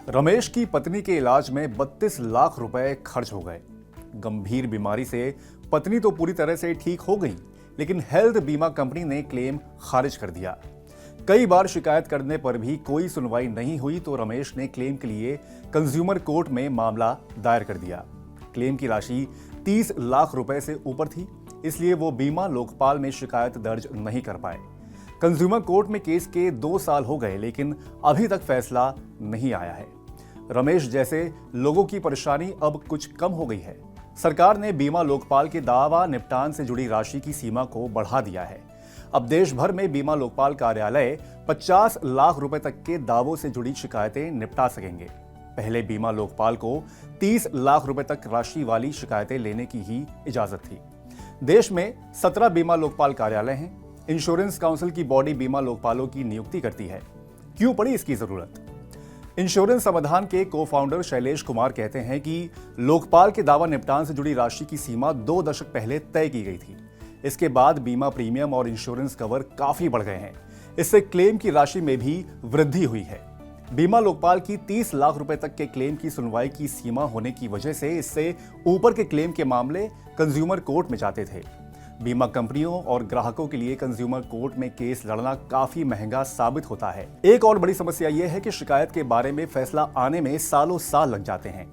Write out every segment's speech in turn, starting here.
रमेश की पत्नी के इलाज में 32 लाख रुपए खर्च हो गए। गंभीर बीमारी से पत्नी तो पूरी तरह से ठीक हो गई, लेकिन हेल्थ बीमा कंपनी ने क्लेम खारिज कर दिया। कई बार शिकायत करने पर भी कोई सुनवाई नहीं हुई तो रमेश ने क्लेम के लिए कंज्यूमर कोर्ट में मामला दायर कर दिया। क्लेम की राशि 30 लाख रुपए से ऊपर थी, इसलिए वो बीमा लोकपाल में शिकायत दर्ज नहीं कर पाए। कंज्यूमर कोर्ट में केस के 2 साल हो गए, लेकिन अभी तक फैसला नहीं आया है। रमेश जैसे लोगों की परेशानी अब कुछ कम हो गई है। सरकार ने बीमा लोकपाल के दावा निपटान से जुड़ी राशि की सीमा को बढ़ा दिया है। अब देश भर में बीमा लोकपाल कार्यालय 50 लाख रुपए तक के दावों से जुड़ी शिकायतें निपटा सकेंगे। पहले बीमा लोकपाल को 30 लाख रुपए तक राशि वाली शिकायतें लेने की ही इजाजत थी। देश में 17 बीमा लोकपाल कार्यालय हैं। इंश्योरेंस काउंसिल की बॉडी बीमा लोकपालों की नियुक्ति करती है। क्यों पड़ी इसकी जरूरत? इंश्योरेंस समाधान के को फाउंडर शैलेश कुमार कहते हैं कि लोकपाल के दावा निपटान से जुड़ी राशि की सीमा 2 दशक पहले तय की गई थी। इसके बाद बीमा प्रीमियम और इंश्योरेंस कवर काफी बढ़ गए हैं। इससे क्लेम की राशि में भी वृद्धि हुई है। बीमा लोकपाल की 30 लाख रुपए तक के क्लेम की सुनवाई की सीमा होने की वजह से इससे ऊपर के क्लेम के मामले कंज्यूमर कोर्ट में जाते थे। बीमा कंपनियों और ग्राहकों के लिए कंज्यूमर कोर्ट में केस लड़ना काफी महंगा साबित होता है। एक और बड़ी समस्या यह है कि शिकायत के बारे में फैसला आने में सालों साल लग जाते हैं।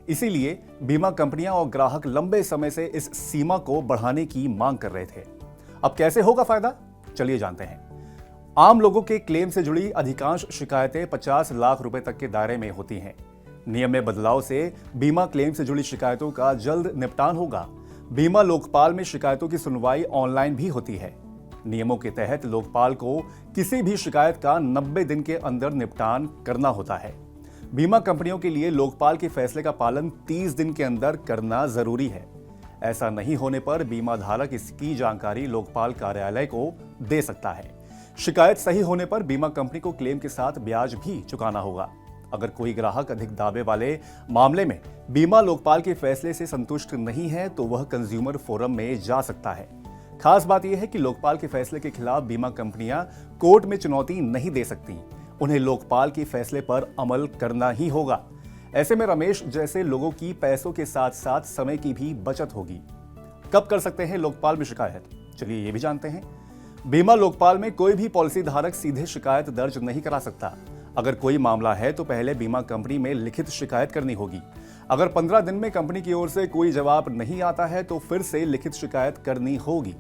इसीलिए बीमा कंपनियां और ग्राहक लंबे समय से इस सीमा को बढ़ाने की मांग कर रहे थे। अब कैसे होगा फायदा, चलिए जानते हैं। आम लोगों के क्लेम से जुड़ी अधिकांश शिकायतें 50 लाख रुपए तक के दायरे में होती हैं। नियम में बदलाव से बीमा क्लेम से जुड़ी शिकायतों का जल्द निपटान होगा। बीमा लोकपाल में शिकायतों की सुनवाई ऑनलाइन भी होती है। नियमों के तहत लोकपाल को किसी भी शिकायत का 90 दिन के अंदर निपटान करना होता है। बीमा कंपनियों के लिए लोकपाल के फैसले का पालन 30 दिन के अंदर करना जरूरी है। ऐसा नहीं होने पर बीमा धारक इसकी जानकारी लोकपाल कार्यालय को दे सकता है। शिकायत सही होने पर बीमा कंपनी को क्लेम के साथ ब्याज भी चुकाना होगा। अगर कोई ग्राहक अधिक दावे वाले मामले में बीमा लोकपाल के फैसले से संतुष्ट नहीं है तो वह कंज्यूमर फोरम में जा सकता है। खास बात यह है कि लोकपाल के फैसले के खिलाफ बीमा कंपनियां कोर्ट में चुनौती नहीं दे सकती। उन्हें लोकपाल के फैसले पर अमल करना ही होगा। ऐसे में रमेश जैसे लोगों की पैसों के साथ साथ समय की भी बचत होगी। कब कर सकते हैं लोकपाल में शिकायत, चलिए ये भी जानते हैं। बीमा लोकपाल में कोई भी पॉलिसी धारक सीधे शिकायत दर्ज नहीं करा सकता। अगर कोई मामला है तो पहले बीमा कंपनी में लिखित शिकायत करनी होगी। अगर 15 दिन में कंपनी की ओर से कोई जवाब नहीं आता है तो फिर से लिखित शिकायत करनी होगी।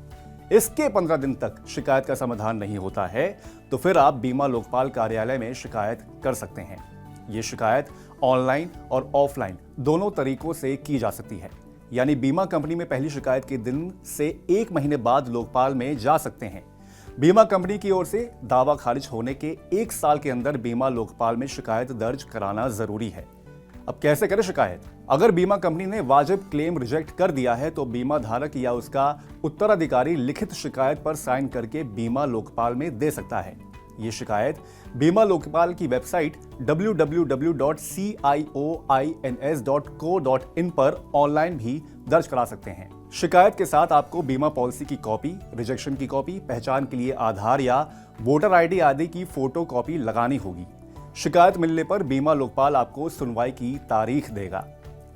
इसके 15 दिन तक शिकायत का समाधान नहीं होता है तो फिर आप बीमा लोकपाल कार्यालय में शिकायत कर सकते हैं। ये शिकायत ऑनलाइन और ऑफलाइन दोनों तरीकों से की जा सकती है। यानी बीमा कंपनी में पहली शिकायत के दिन से 1 महीने बाद लोकपाल में जा सकते हैं। बीमा कंपनी की ओर से दावा खारिज होने के 1 साल के अंदर बीमा लोकपाल में शिकायत दर्ज कराना जरूरी है। अब कैसे करें शिकायत? अगर बीमा कंपनी ने वाजिब क्लेम रिजेक्ट कर दिया है तो बीमा धारक या उसका उत्तराधिकारी लिखित शिकायत पर साइन करके बीमा लोकपाल में दे सकता है। ये शिकायत बीमा लोकपाल की वेबसाइट www.cioins.co.in पर ऑनलाइन भी दर्ज करा सकते हैं। शिकायत के साथ आपको बीमा पॉलिसी की कॉपी, रिजेक्शन की कॉपी, पहचान के लिए आधार या वोटर आईडी आदि की फोटो कॉपी लगानी होगी। शिकायत मिलने पर बीमा लोकपाल आपको सुनवाई की तारीख देगा।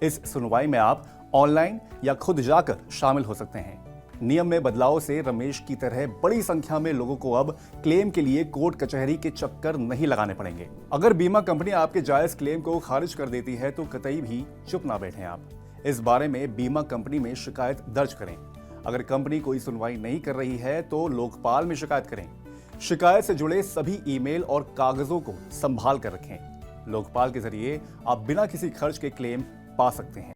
इस सुनवाई में आप ऑनलाइन या खुद जाकर शामिल हो सकते हैं। नियम में बदलाव से रमेश की तरह बड़ी संख्या में लोगों को अब क्लेम के लिए कोर्ट कचहरी के चक्कर नहीं लगाने पड़ेंगे। अगर बीमा कंपनी आपके जायज क्लेम को खारिज कर देती है तो कतई भी चुप ना बैठें। आप इस बारे में बीमा कंपनी में शिकायत दर्ज करें। अगर कंपनी कोई सुनवाई नहीं कर रही है तो लोकपाल में शिकायत करें। शिकायत से जुड़े सभी ईमेल और कागजों को संभाल कर रखें। लोकपाल के जरिए आप बिना किसी खर्च के क्लेम पा सकते हैं।